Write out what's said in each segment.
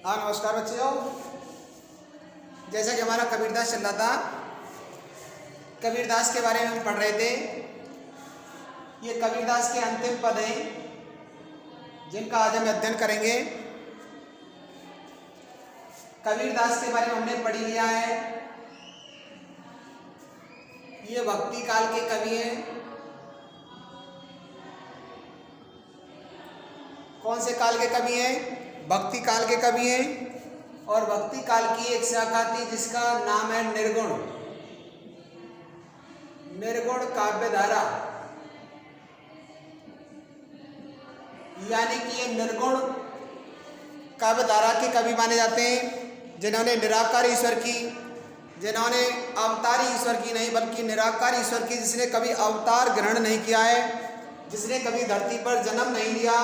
हाँ नमस्कार बच्चों। जैसा कि हमारा कबीरदास चल रहा था, कबीरदास के बारे में हम पढ़ रहे थे। ये कबीरदास के अंतिम पद हैं जिनका आज हम अध्ययन करेंगे। कबीरदास के बारे में हमने पढ़ लिया है। ये भक्ति काल के कवि हैं। कौन से काल के कवि हैं? भक्ति काल के कवि हैं। और भक्ति काल की एक शाखा थी जिसका नाम है निर्गुण, निर्गुण काव्यधारा। यानी कि ये निर्गुण काव्यधारा के कवि माने जाते हैं, जिन्होंने निराकार ईश्वर की, जिन्होंने अवतारी ईश्वर की नहीं बल्कि निराकार ईश्वर की, जिसने कभी अवतार ग्रहण नहीं किया है, जिसने कभी धरती पर जन्म नहीं लिया,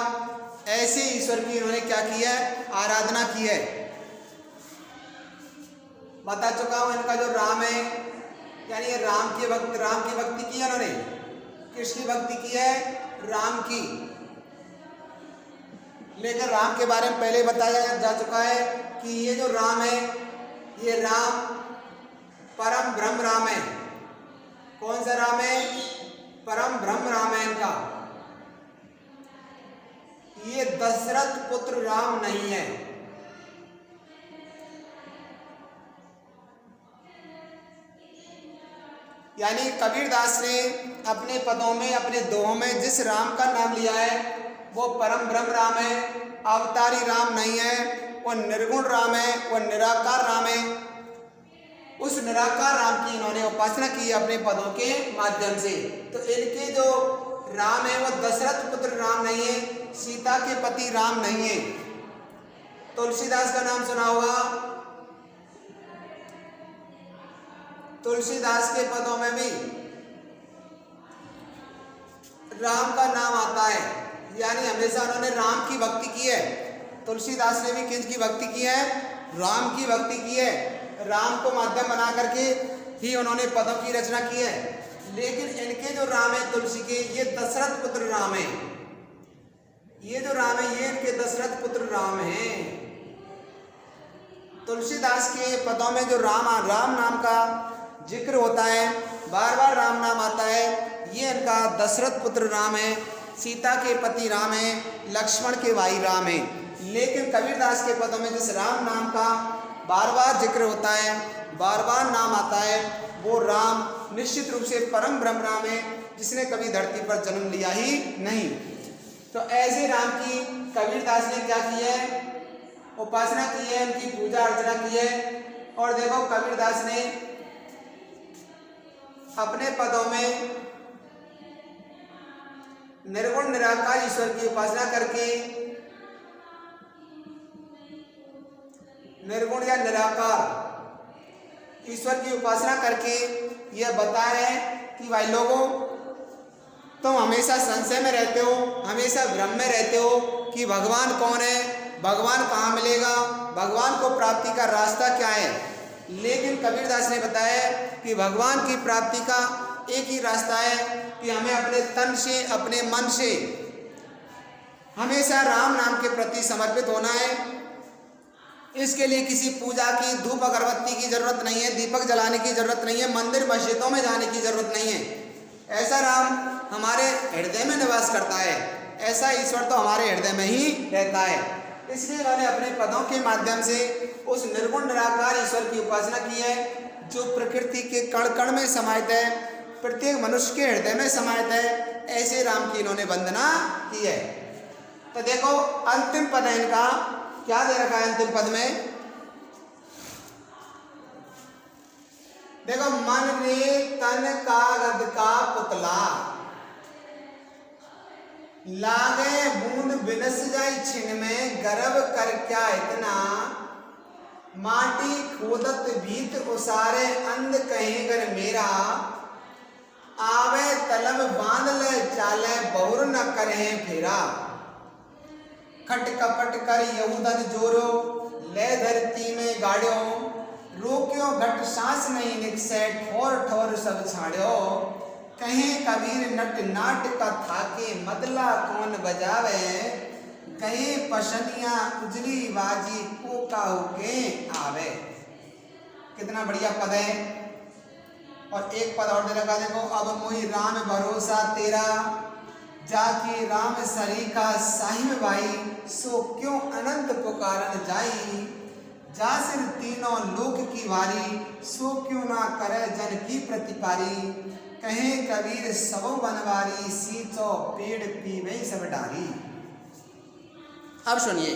ऐसे ईश्वर की इन्होंने क्या किया है? आराधना की है। बता चुका हूं इनका जो राम है, यानी राम की भक्ति की है इन्होंने। किसकी भक्ति की है? राम की। लेकिन राम के बारे में पहले बताया जा चुका है कि ये जो राम है, ये राम परम ब्रह्म राम है। कौन सा राम है? परम ब्रह्म राम है इनका। ये दशरथ पुत्र राम नहीं है। यानी कबीरदास ने अपने पदों में, अपने दोहों में जिस राम का नाम लिया है वो परम ब्रह्म राम है, अवतारी राम नहीं है। वो निर्गुण राम है, वो निराकार राम है। उस निराकार राम की इन्होंने उपासना की है अपने पदों के माध्यम से। तो इनके जो राम है वो दशरथ पुत्र राम नहीं है, सीता के पति राम नहीं है। तुलसीदास का नाम सुना होगा। तुलसीदास के पदों में भी राम का नाम आता है। यानी हमेशा उन्होंने राम की भक्ति की है। तुलसीदास ने भी किसकी भक्ति की है? राम की भक्ति की है। राम को माध्यम बना करके ही उन्होंने पदों की रचना की है। लेकिन इनके जो राम है तुलसी के, ये दशरथ पुत्र राम है। ये जो राम है ये इनके दशरथ पुत्र राम हैं। तुलसीदास के पदों में जो राम नाम का जिक्र होता है, बार बार राम नाम आता है, ये इनका दशरथ पुत्र राम है, सीता के पति राम है, लक्ष्मण के भाई राम है। लेकिन कबीरदास के पदों में जिस राम नाम का बार बार जिक्र होता है, बार बार नाम आता है, वो राम निश्चित रूप से परम ब्रह्म राम है, जिसने कभी धरती पर जन्म लिया ही नहीं। तो ऐसे राम की कबीरदास ने क्या किया है? उपासना की है, उनकी पूजा अर्चना की है। और देखो कबीरदास ने अपने पदों में निर्गुण निराकार ईश्वर की उपासना करके, निर्गुण या निराकार ईश्वर की उपासना करके यह बता रहे हैं कि भाई लोगों, तुम हमेशा संशय में रहते हो, हमेशा भ्रम में रहते हो कि भगवान कौन है, भगवान कहाँ मिलेगा, भगवान को प्राप्ति का रास्ता क्या है। लेकिन कबीरदास ने बताया कि भगवान की प्राप्ति का एक ही रास्ता है कि हमें अपने तन से, अपने मन से हमेशा राम नाम के प्रति समर्पित होना है। इसके लिए किसी पूजा की, धूप अगरबत्ती की जरूरत नहीं है, दीपक जलाने की जरूरत नहीं है, मंदिर मस्जिदों में जाने की जरूरत नहीं है। ऐसा राम हमारे हृदय में निवास करता है, ऐसा ईश्वर तो हमारे हृदय में ही रहता है। इसलिए उन्होंने अपने पदों के माध्यम से उस निर्गुण निराकार ईश्वर की उपासना की है, जो प्रकृति के कण कण में समाहित है, प्रत्येक मनुष्य के हृदय में समाहित है। ऐसे राम की इन्होंने वंदना की है। तो देखो अंतिम पद है इनका, क्या दे रखा है अंतिम पद में? देखो, मन रे तन कागज का पुतला, लागे बूंद बिनस जाई छिन में, गर्व कर क्या इतना, माटी खोदत भीत उसारे, अंध कहेगर मेरा, आवे तलब बांध ले चाले, बहुर न करे फेरा, खट कपट कर यहूदन जोरो, ले धरती में गाड़ो, रोक्यो घट सांस नहीं निकसे, ठोर ठोर सब छाड़ो, कहीं कबीर नट नाट का थाके, मदला कौन बजावे, कहे पशनिया उजली बाजी को काहू के आवे। कितना बढ़िया पद है। और एक पद और दे रखा देखो, अब मोहि राम भरोसा तेरा, जाके राम सरीखा साहिब भाई, सो क्यों अनंत पुकारन जाई, जा सिर तीनों लोक की वारी, सो क्यों ना करे जन की प्रतिपारी, कहे कबीर सबो बनवारी, सींचो पेड़ पीवे सब डारी। अब सुनिए,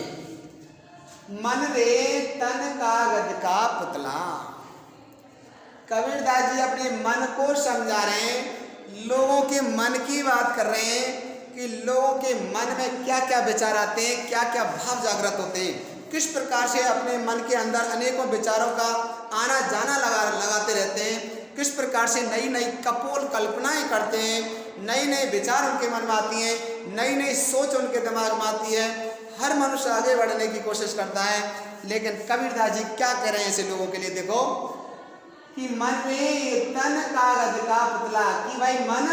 मन रे तन कागज का पुतला। कबीरदास जी अपने मन को समझा रहे हैं, लोगों के मन की बात कर रहे हैं कि लोगों के मन में क्या क्या विचार आते हैं, क्या क्या भाव जागृत होते हैं, किस प्रकार से अपने मन के अंदर अनेकों विचारों का आना जाना लगाते रहते हैं, किस प्रकार से नई नई कपोल कल्पनाएं करते हैं, नए नए विचार उनके मन में आती हैं, नई नई सोच उनके दिमाग में आती है। हर मनुष्य आगे बढ़ने की कोशिश करता है, लेकिन कबीरदास जी क्या कह रहे हैं ऐसे लोगों के लिए, देखो कि मन रे तन कागज का पुतला, कि भाई मन,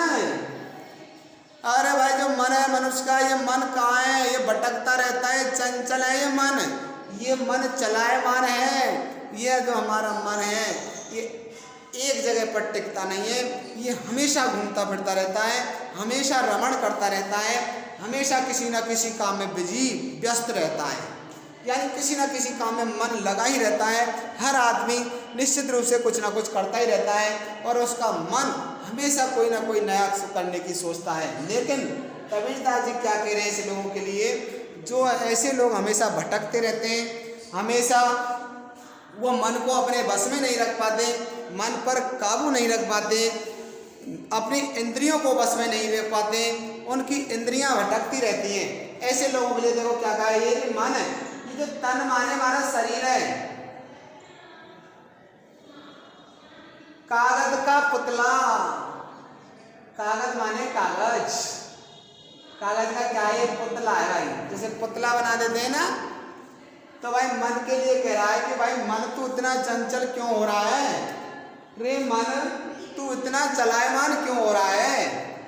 अरे भाई जो मन है मनुष्य का, ये मन कहाँ है, ये भटकता रहता है, चंचल है ये मन चलायमान है। ये जो हमारा मन है ये एक जगह पर टिकता नहीं है, ये हमेशा घूमता फिरता रहता है, हमेशा रमण करता रहता है, हमेशा किसी न किसी काम में बिजी व्यस्त रहता है, यानी किसी न किसी काम में मन लगा ही रहता है। हर आदमी निश्चित रूप से कुछ ना कुछ करता ही रहता है और उसका मन हमेशा कोई ना कोई नया करने की सोचता है। लेकिन कबीरदास जी क्या कह रहे हैं ऐसे लोगों के लिए, जो ऐसे लोग हमेशा भटकते रहते हैं, हमेशा वो मन को अपने बस में नहीं रख पाते, मन पर काबू नहीं रख पाते, अपनी इंद्रियों को बस में नहीं रख पाते, उनकी इंद्रियां भटकती रहती हैं। ऐसे लोगों के लिए देखो क्या कहा, ये मन है, ये जो तन माने हमारा शरीर है, कागज का पुतला, कागज माने कागज, कागज का क्या है, पुतला है भाई। जैसे पुतला बना देते हैं ना, तो भाई मन के लिए कह रहा है कि भाई मन तू इतना चंचल क्यों हो रहा है, रे मन तू इतना चलायमान क्यों हो रहा है,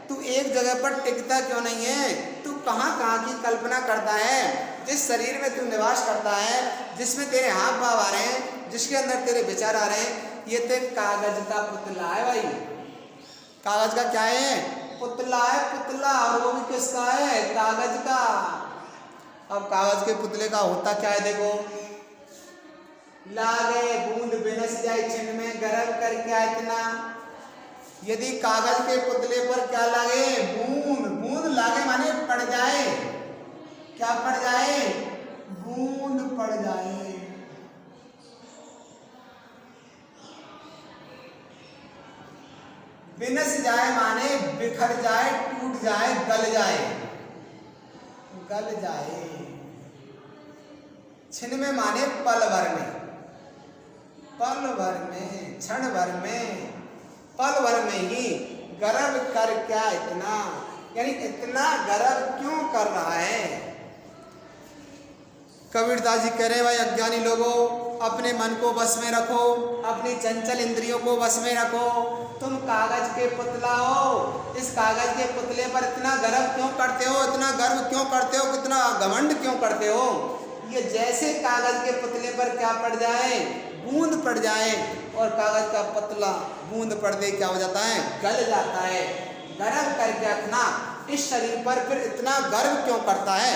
तू एक जगह पर टिकता क्यों नहीं है, तू कहाँ कहाँ की कल्पना करता है, जिस शरीर में तू निवास करता है, जिसमें तेरे हाथ भाव आ रहे हैं, जिसके अंदर तेरे विचार आ रहे हैं, ये तो कागज का पुतला है भाई। कागज का क्या है, पुतला है, पुतला, और वो भी किसका है, कागज का। अब कागज के पुतले का होता क्या है देखो, लागे बूंद बिनस जाए छिन में गर्भ कर क्या इतना, यदि कागज के पुतले पर क्या लागे, बूंद, बूंद लागे माने पड़ जाए, क्या पड़ जाए, बूंद पड़ जाए। बिनस जाए माने बिखर जाए, टूट जाए, गल जाए, गल जाए। छिन में माने पल भर में, पल भर में, क्षण भर में, पल भर में ही गर्व कर क्या इतना, यानी इतना गर्व क्यों कर रहा है। कबीरदास जी कह रहे भाई अज्ञानी लोगों, अपने मन को बस में रखो, अपनी चंचल इंद्रियों को बस में रखो। तुम कागज के पुतला हो, इस कागज के पुतले पर इतना गर्व क्यों करते हो, इतना गर्व क्यों करते हो, कितना घमंड क्यों करते हो। ये जैसे कागज के पुतले पर क्या पड़ जाए, बूंद पड़ जाए, और कागज का पुतला बूंद पड़ते क्या हो जाता है, गल जाता है। गर्व करके अपना इस शरीर पर फिर इतना गर्व क्यों करता है,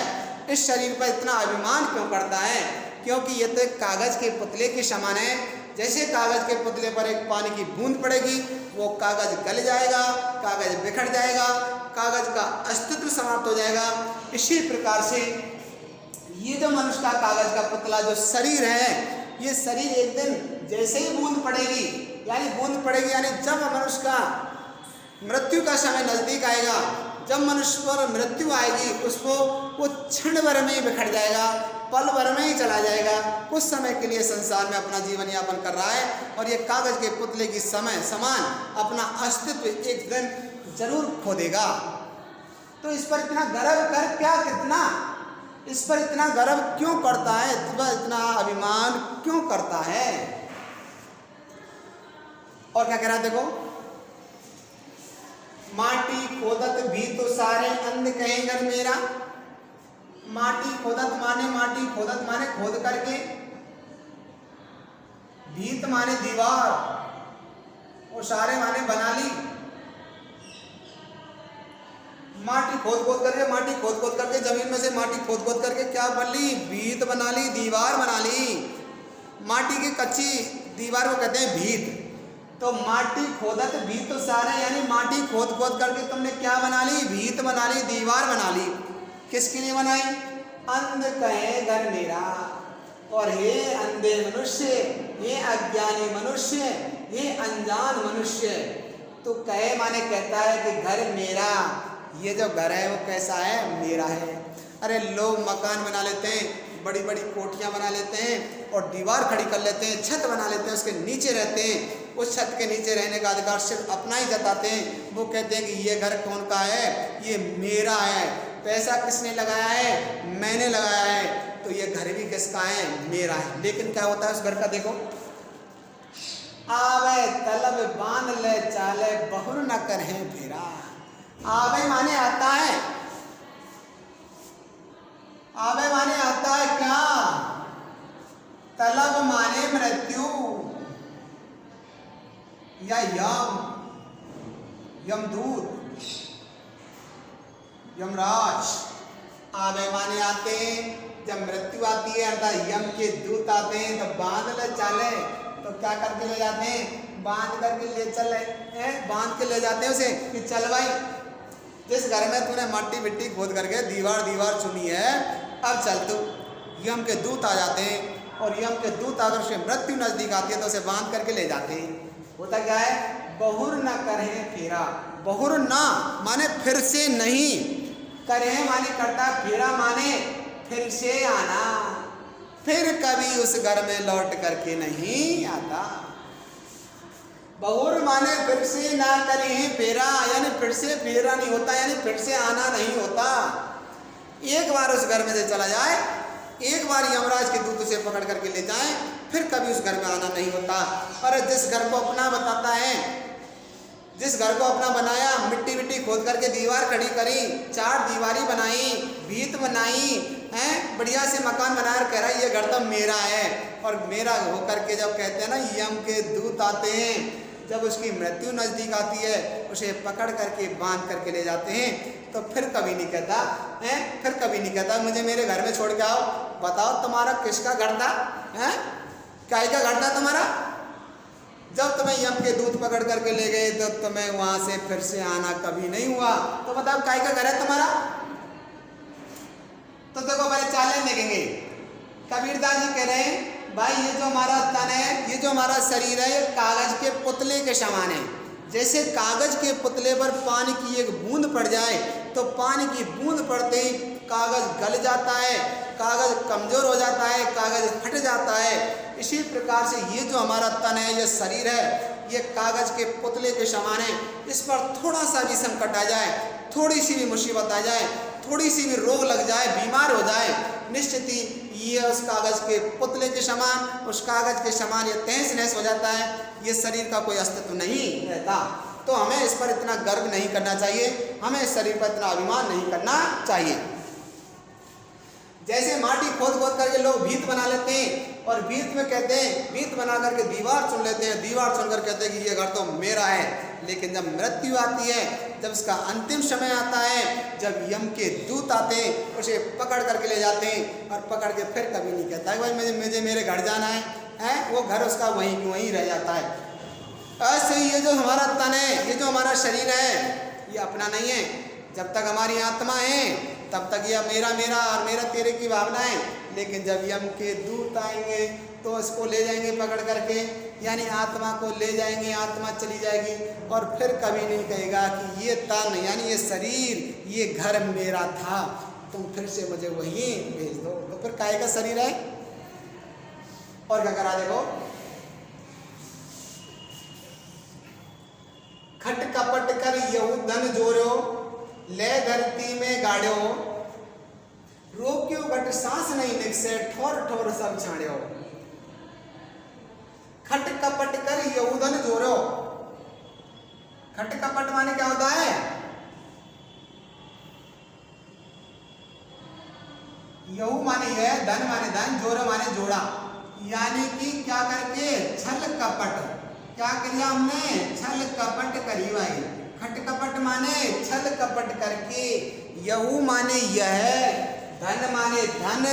इस शरीर पर इतना अभिमान क्यों करता है, क्योंकि ये तो एक कागज के पुतले के समान है। जैसे कागज के पुतले पर एक पानी की बूंद पड़ेगी, वो कागज गल जाएगा, कागज बिखर जाएगा, कागज का अस्तित्व समाप्त हो जाएगा। इसी प्रकार से ये जो मनुष्य का कागज का पुतला जो शरीर है, ये शरीर एक दिन जैसे ही बूंद पड़ेगी, यानी बूंद पड़ेगी यानी जब मनुष्य का मृत्यु का समय नजदीक आएगा, जब मनुष्य पर मृत्यु आएगी, उसको वो क्षण भर में ही बिखर जाएगा, पल भर में ही चला जाएगा। कुछ समय के लिए संसार में अपना जीवन यापन कर रहा है, और ये कागज के पुतले की समय समान अपना अस्तित्व एक दिन जरूर खो देगा। तो इस पर इतना गर्व कर क्या, कितना इस पर इतना गर्व क्यों करता है, इतना अभिमान क्यों करता है। और क्या कह रहा है देखो, माटी खोदत भी तो सारे अंध कहेंगे मेरा, माटी खोदत माने खोद करके, भीत माने दीवार, ओसारे माने बना ली। माटी खोद खोद करके जमीन में से माटी खोद खोद करके क्या बन ली? भीत बना ली, दीवार बना ली। माटी की कच्ची दीवार को कहते हैं भीत। तो माटी खोदत भीत सारे, यानी माटी खोद खोद करके तुमने क्या बना ली? भीत बना ली, दीवार बना ली। किसके लिए बनाई? अंध कहे घर मेरा। और हे अंधे मनुष्य, हे अज्ञानी मनुष्य, हे अनजान मनुष्य, तो कहे माने कहता है कि घर मेरा, ये जो घर है वो कैसा है? मेरा है। अरे लोग मकान बना लेते हैं, बड़ी बड़ी कोठियाँ बना लेते हैं और दीवार खड़ी कर लेते हैं, छत बना लेते हैं, उसके नीचे रहते हैं। उस छत के नीचे रहने का अधिकार सिर्फ अपना ही जताते हैं। वो कहते हैं कि ये घर कौन का है? ये मेरा है। पैसा किसने लगाया है? मैंने लगाया है। तो ये घर भी किसका है? मेरा है। लेकिन क्या होता है उस घर का? देखो, आवे तलब बांध ले चाले, बहुर न करे फेरा। आवे माने आता है, आवे माने आता है क्या? तलब माने मृत्यु या यमदूत, यमराज। आवे माने आते हैं, जब मृत्यु आती है अर्थात यम के दूत आते हैं तो बांध ले चाले, तो क्या करके ले जाते हैं? बांध करके ले चले, बांध के ले जाते हैं उसे कि चल भाई, जिस घर में तूने मट्टी मिट्टी खोद करके दीवार चुनी है, अब चल तू। यम के दूत आ जाते हैं और यम के दूत अगर उसके मृत्यु नजदीक आती है तो उसे बांध करके ले जाते हैं। होता क्या है? बहुर न करे फेरा। बहुर ना माने फिर से नहीं, करे माने करता, फेरा माने फिर से आना, फिर कभी उस घर में लौट करके नहीं आता। बहुर माने फिर से ना करे फेरा, यानी फिर से फेरा नहीं होता, यानी फिर से आना नहीं होता। एक बार उस घर में से चला जाए, एक बार यमराज के दूत उसे पकड़ करके ले जाए, फिर कभी उस घर में आना नहीं होता। और जिस घर को अपना बताता है, जिस घर को अपना बनाया, मिट्टी मिट्टी खोद करके दीवार खड़ी करी, चार दीवारी बनाई, भीत बनाई हैं, बढ़िया से मकान बनाया, कह रहा है ये घर तो मेरा है। और मेरा होकर के जब कहते हैं ना यम के दूत आते हैं, जब उसकी मृत्यु नजदीक आती है उसे पकड़ करके बांध करके ले जाते हैं, तो फिर कभी नहीं कहता है, फिर कभी नहीं कहता मुझे मेरे घर में छोड़ के आओ। बताओ तुम्हारा किसका घर था? हैं, काय का घर था तुम्हारा? जब तुम्हें यम के दूत पकड़ करके ले गए तो तुम्हें वहां से फिर से आना कभी नहीं हुआ। तो बताओ काय का घर है तुम्हारा? तो देखो पहले चालें देखेंगे। कबीरदास जी कह रहे हैं भाई ये जो हमारा तन है, ये जो हमारा शरीर है, ये कागज के पुतले के समान है। जैसे कागज के पुतले पर पानी की एक बूंद पड़ जाए तो पानी की बूंद पड़ते ही कागज गल जाता है, कागज कमजोर हो जाता है, कागज फट जाता है। इसी प्रकार से ये जो हमारा तन है, ये शरीर है, ये कागज के पुतले के समान है। इस पर थोड़ा सा भी संकट आ जाए, थोड़ी सी भी मुसीबत आ जाए, थोड़ी सी भी रोग लग जाए, बीमार हो जाए, निश्चित ही ये उस कागज के पुतले के समान, उस कागज के समान ये तहस नहस हो जाता है। ये शरीर का कोई अस्तित्व नहीं रहता। तो हमें इस पर इतना गर्व नहीं करना चाहिए, हमें इस शरीर पर इतना अभिमान नहीं करना चाहिए। जैसे माटी खोद खोद करके लोग भीत बना लेते हैं और भीत में कहते हैं, भीत बना करके दीवार चुन लेते हैं, दीवार चुनकर कहते हैं कि ये घर तो मेरा है। लेकिन जब मृत्यु आती है, जब उसका अंतिम समय आता है, जब यम के दूत आते हैं, उसे पकड़ करके ले जाते हैं और पकड़ के फिर कभी नहीं कहता है भाई मुझे मेरे घर जाना है, वो घर उसका वहीं रह जाता है। ऐसे ही ये जो हमारा तन है, ये जो हमारा शरीर है, ये अपना नहीं है। जब तक हमारी आत्मा है तब तक यह मेरा मेरा और मेरा तेरे की भावना है। लेकिन जब यम के दूत आएंगे तो इसको ले जाएंगे पकड़ करके, यानी आत्मा को ले जाएंगे, आत्मा चली जाएगी और फिर कभी नहीं कहेगा कि ये तन यानी ये शरीर, ये घर मेरा था, तुम फिर से मुझे वहीं भेज दो। तो फिर काय का शरीर है? और क्या करा देखो, खट कपट कर यहू धन जोड़ो, ले धरती में गाड़ो, रोक्यो घट सांस नहीं निकसे, ठोर ठोर सब छाड़ो। खट कपट कर यहू धन जोड़ो। खट कपट माने क्या होता है? यहू माने यह, धन माने धन, जोर माने जोड़ा। यानी कि क्या करके छल कपट, क्या किया हमने, छल कपट करी भाई। खट कपट माने छल कपट करके, यहू माने यह, धन माने धन,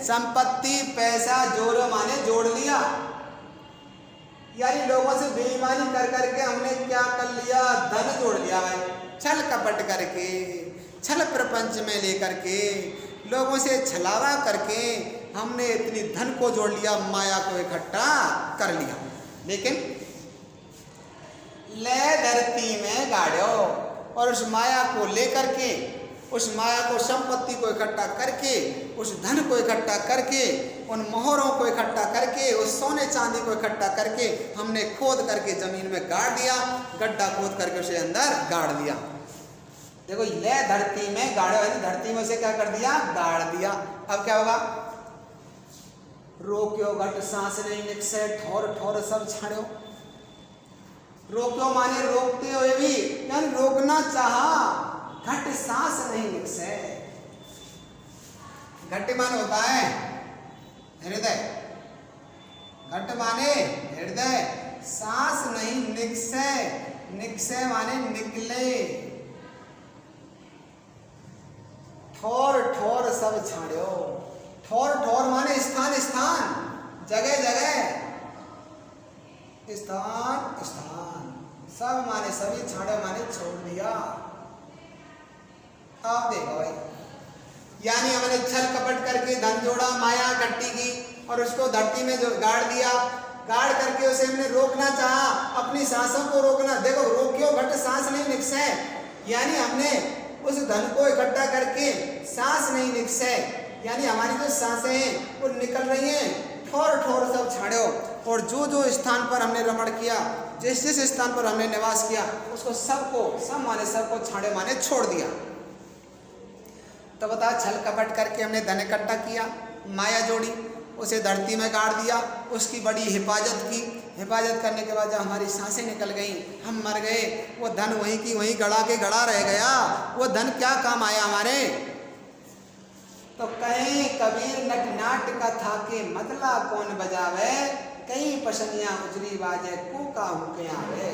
संपत्ति पैसा, जोर माने जोड़ लिया। यानी लोगों से बेईमानी कर करके हमने क्या कर लिया, धन जोड़ लिया भाई। छल कपट करके, छल प्रपंच में लेकर के, लोगों से छलावा करके हमने इतनी धन को जोड़ लिया, माया को इकट्ठा कर लिया। लेकिन ले धरती में गाड़ो, और उस माया को लेकर के, उस माया को, संपत्ति को इकट्ठा करके, उस धन को इकट्ठा करके, उन मोहरों को इकट्ठा करके, उस सोने चांदी को इकट्ठा करके हमने खोद करके जमीन में गाड़ दिया, गड्ढा खोद करके उसे अंदर गाड़ दिया। देखो, ले धरती में गाड़ो, धरती में उसे क्या कर दिया, गाड़ दिया। अब क्या होगा, रोक्यो घट सांस नहीं निकसे, ठोर ठोर सब छाड़ो। रोक्यो माने रोकते हुए भी, यानी रोकना चाहा, घट सांस नहीं निकसे। घट माने होता है हृदय, घट माने हृदय, सांस नहीं निकसे, निकसे माने निकले। ठोर ठोर सब छाड़ो, ठोर ठोर माने स्थान स्थान, जगह जगह, स्थान स्थान, सब माने सभी, छाड़ो माने छोड़ दिया। आप देखो भाई, यानी हमने छल कपट करके धन जोड़ा, माया इकट्ठी की और उसको धरती में जो गाड़ दिया, गाड़ करके उसे हमने रोकना चाहा, अपनी सांसों को रोकना। देखो, रोकियो घट सांस नहीं निकसे, यानी हमने उस धन को इकट्ठा करके सांस नहीं निकसे, यानी हमारी जो सांसें हैं वो निकल रही हैं, ठोर ठोर सब छाड़ो। और जो जो स्थान पर हमने रमण किया, जिस जिस स्थान पर हमने निवास किया, उसको सबको, सब माने सबको, छाड़े माने छोड़ दिया। तो बता, छल कपट करके हमने धन इकट्ठा किया, माया जोड़ी, उसे धरती में गाड़ दिया, उसकी बड़ी हिफाजत की। हिफाजत करने के बाद जब हमारी सांसें निकल गई, हम मर गए, वो धन वहीं की वहीं गड़ा के गड़ा रह गया। वो धन क्या काम आया हमारे? तो कहीं कबीर नट नाट का था के मतला कौन बजावे, कहीं पसनिया उजरी बाजे कूका हुके आवे।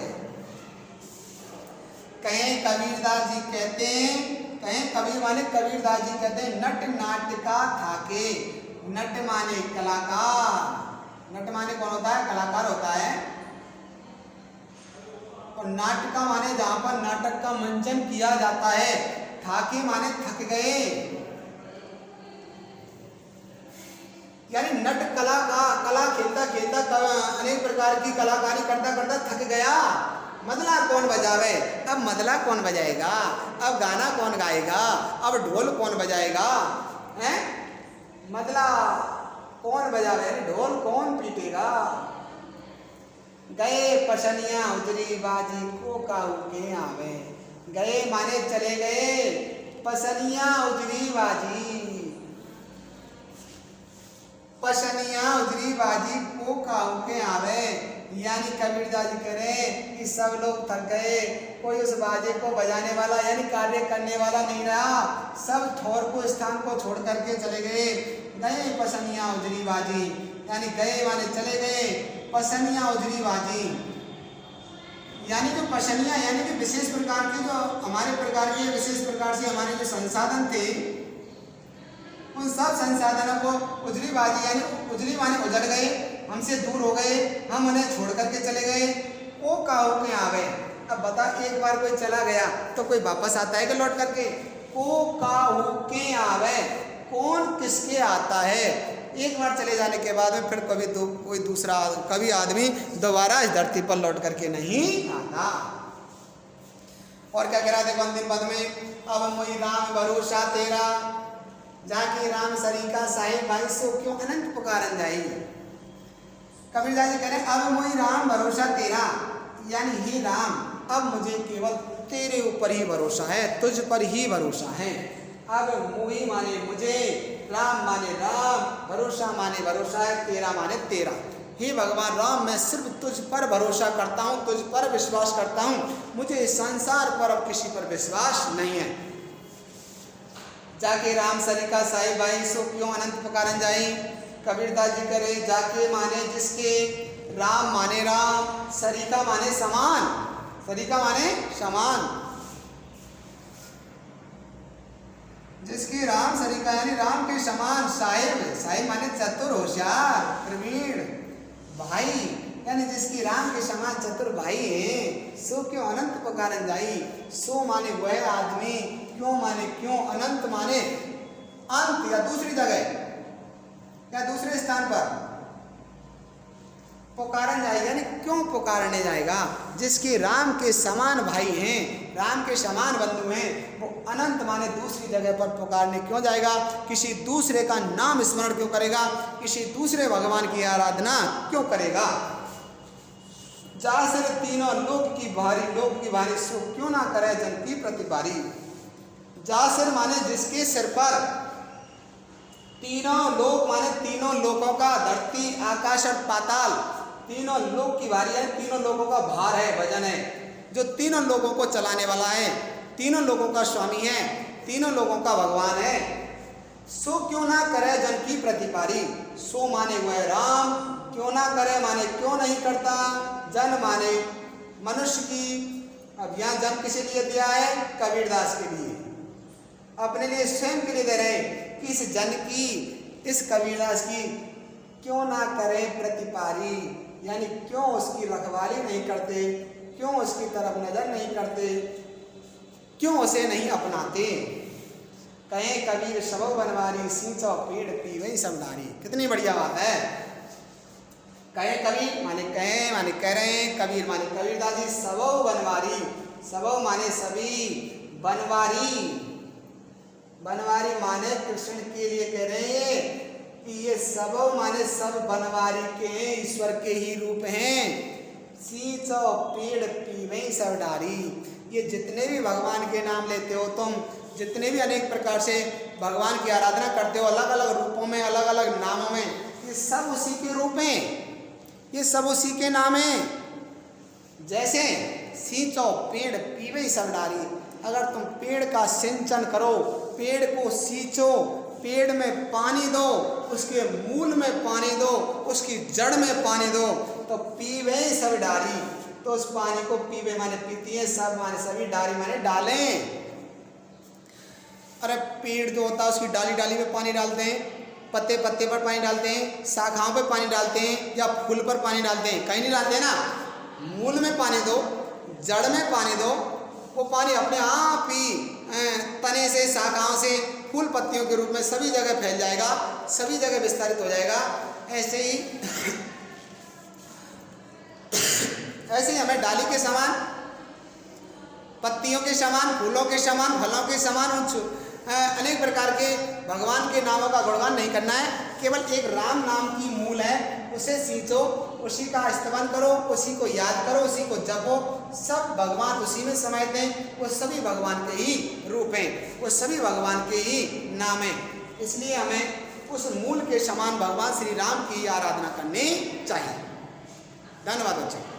कहीं कबीरदास जी कहते हैं, कहीं कबीर माने कबीरदास जी कहते हैं, नट नाट का था के, नट माने कलाकार, नट माने कौन होता है? कलाकार होता है। और नाटका माने जहां पर नाटक का मंचन किया जाता है, थाके माने थक गए, यानी नट कला का, कला खेलता खेलता अनेक प्रकार की कलाकारी करता करता थक गया। मदला कौन बजावे? अब मदला कौन बजाएगा? अब गाना कौन गाएगा? अब ढोल कौन बजाएगा? हैं? मदला कौन बजावे? ढोल कौन पीटेगा? गए पसनिया उजरी बाजी को काऊ के आवे। गए माने चले गए, पसनिया उजरी बाजी, पसनिया उजरी बाजी को काऊ के आवे। यानी कबीरदास जी कह रहे कि सब लोग थक गए, कोई उस बाजे को बजाने वाला यानी कार्य करने वाला नहीं रहा, सब ठोर को स्थान को छोड़ करके चले गए। गए पसनिया उजरी बाजी, यानी गए माने चले गए, पसनिया उजरी बाजी, यानी जो पसनिया यानी कि विशेष प्रकार की, जो हमारे प्रकार की विशेष प्रकार से हमारे जो संसाधन थे, उन सब संसाधनों को उजरी बाजी, यानी उजरी माने उजड़ गए, हमसे दूर हो गए, हम उन्हें छोड़ करके चले गए। ओ काऊ के आवे। अब बता, एक बार कोई चला गया तो कोई वापस आता है कि लौट करके? ओ काऊ के आवे, कौन किसके आता है? एक बार चले जाने के बाद में फिर कभी कोई दूसरा कभी आदमी दोबारा इस धरती पर लौट करके नहीं आता। और क्या कह रहा देखो अंतिम पद में, अब मोई राम भरोसा तेरा, जाके राम सरीका साहिब भाई सो क्यों अनंत पुकारन जाई। कबीरदास जी कह रहे अब मोई राम भरोसा तेरा, यानी हे राम, अब मुझे केवल तेरे ऊपर ही भरोसा है, तुझ पर ही भरोसा है। अब मोही माने मुझे, राम माने राम, भरोसा माने भरोसा है, तेरा माने तेरा। हे भगवान राम, मैं सिर्फ तुझ पर भरोसा करता हूँ, तुझ पर विश्वास करता हूँ, मुझे इस संसार पर अब किसी पर विश्वास नहीं है। जाके राम सरिका साई बाई सो क्यों अनंत पुकारन जाई। कबीरदास जी करे जाके माने जिसके, राम माने राम, सरिका माने समान, सरिका माने समान, जिसकी राम सरिका यानी राम के समान, साहिब, साहिब माने चतुर, होशियार, प्रवीण, भाई यानी जिसकी राम के समान चतुर भाई है, सो क्यों अनंत पुकारन जाई। सो माने वह आदमी, क्यों माने क्यों, अनंत माने अंत या दूसरी जगह या दूसरे स्थान पर पुकारन जाएगा, यानी क्यों पुकारने जाएगा। जिसके राम के समान भाई हैं, राम के समान बंधु हैं, वो अनंत माने दूसरी जगह पर पुकारने क्यों जाएगा, किसी दूसरे का नाम स्मरण क्यों करेगा, किसी दूसरे भगवान की आराधना क्यों करेगा। जा सिर तीनों लोक की भारी सो क्यों ना करे जन की प्रतिबारी। जा सिर माने जिसके सिर पर, तीनों लोक माने तीनों लोकों का, धरती आकाश और पाताल, तीनों लोक की भारी है, तीनों लोगों का भार है, वजन है, जो तीनों लोगों को चलाने वाला है, तीनों लोगों का स्वामी है, तीनों लोगों का भगवान है। सो क्यों ना करे जन की प्रतिपारी। सो माने वह राम, क्यों ना करे माने क्यों नहीं करता, जन माने मनुष्य की। अब यहाँ जन किसे लिए दिया है, कबीरदास के लिए, अपने लिए स्वयं के लिए दे रहे कि इस जन की, इस कबीरदास की क्यों ना करें प्रतिपारी, यानी क्यों उसकी रखवाली नहीं करते, क्यों उसकी तरफ नजर नहीं करते, क्यों उसे नहीं अपनाते। कहें कबीर सबो बनवारी, सींचो पेड़ पीवई समदारी। कितनी बढ़िया बात है। कहें कबीर माने कहें माने कह रहे हैं, कबीर माने कबीरदास जी, सबो बनवारी, सबो माने सभी, बनवारी, बनवारी माने कृष्ण के लिए कह रहे हैं कि ये सबो माने सब बनवारी के हैं, ईश्वर के ही रूप हैं। सींचो पेड़ पीवई सब डारी। ये जितने भी भगवान के नाम लेते हो तुम, जितने भी अनेक प्रकार से भगवान की आराधना करते हो, अलग अलग रूपों में, अलग अलग नामों में, ये सब उसी के रूप हैं, ये सब उसी के नाम हैं। जैसे सींचो पेड़ पीवई सब डारी, अगर तुम पेड़ का सिंचन करो, पेड़ को सींचो, पेड़ में पानी दो, उसके मूल में पानी दो, उसकी जड़ में पानी दो, तो पीवे सब डारी। तो उस पानी को पीवे माने पीती है, सब माने सभी, डारी माने डालें। अरे पेड़ जो होता है उसकी डाली डाली में पानी डालते हैं, पत्ते पत्ते पर पानी डालते हैं, शाखाओं पर पानी डालते हैं, या फूल पर पानी डालते हैं, कहीं नहीं डालते हैं ना। मूल में पानी दो, जड़ में पानी दो, वो पानी अपने आप ही तने से, शाखाओं से, फूल पत्तियों के रूप में सभी जगह फैल जाएगा, सभी जगह विस्तारित हो जाएगा। ऐसे ही ऐसे ही हमें डाली के समान, पत्तियों के समान, फूलों के समान, फलों के समान अनेक प्रकार के भगवान के नामों का गुणगान नहीं करना है। केवल एक राम नाम की मूल है, उसे सींचो, उसी का स्तवन करो, उसी को याद करो, उसी को जपो। सब भगवान उसी में समाये हैं, वो सभी भगवान के ही रूप हैं, वो सभी भगवान के ही नाम हैं। इसलिए हमें उस मूल के समान भगवान श्री राम की आराधना करनी चाहिए। धन्यवाद बच्चों।